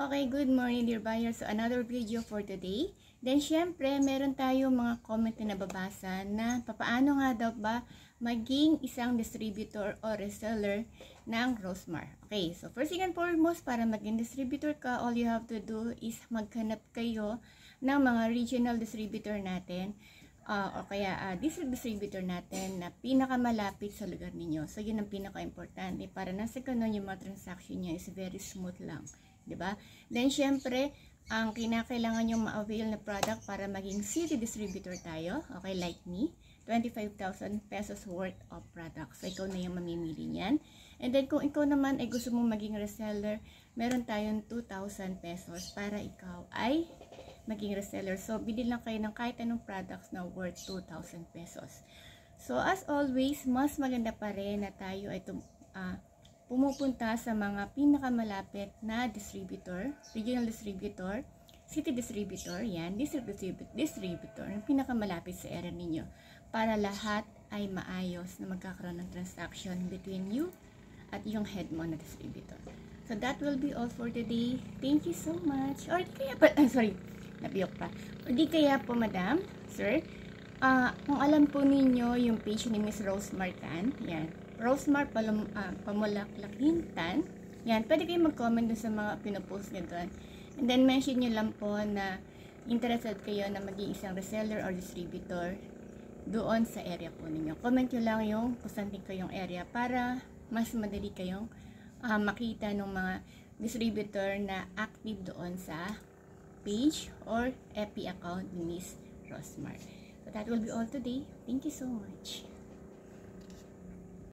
Okay, good morning dear buyers. So another video for today. Then syempre, meron tayo mga comment na nababasa na papaano nga daw ba maging isang distributor or reseller ng Rosemar. Okay, so first and foremost, para maging distributor ka, all you have to do is maghanap kayo ng mga regional distributor natin o kaya district distributor natin na pinakamalapit sa lugar ninyo. So yun ang pinaka-importante para nasa ganun yung mga transaction nyo is very smooth lang. Diba? Then, syempre, ang kinakailangan yung ma-avail na product para maging city distributor tayo, okay, like me, 25,000 pesos worth of product. So, ikaw na yung mamimili niyan. And then, kung ikaw naman ay gusto mong maging reseller, meron tayong 2,000 pesos para ikaw ay maging reseller. So, bili lang kayo ng kahit anong products na worth 2,000 pesos. So, as always, mas maganda pa rin na tayo ay pumupunta sa mga pinakamalapit na distributor, regional distributor, city distributor, yan, district distributor, yung pinakamalapit sa area ninyo para lahat ay maayos na magkakaroon ng transaction between you at yung head mo na distributor. So that will be all for today. Thank you so much. Or di kaya pa, sorry, nabiyok pa. Or di kaya po, madam, sir, kung alam po ninyo yung page ni Miss Rosemar Tan, yan, Rosemar Pamulaklak Hintan. Yan, pwede kayong mag-comment dun sa mga pinopost nyo doon. And then mention nyo lang po na interested kayo na maging isang reseller or distributor doon sa area po ninyo. Comment nyo lang yung kung saan din kayong area para mas madali kayong makita ng mga distributor na active doon sa page or FB account ni Miss Rosemar. So that will be all today. Thank you so much.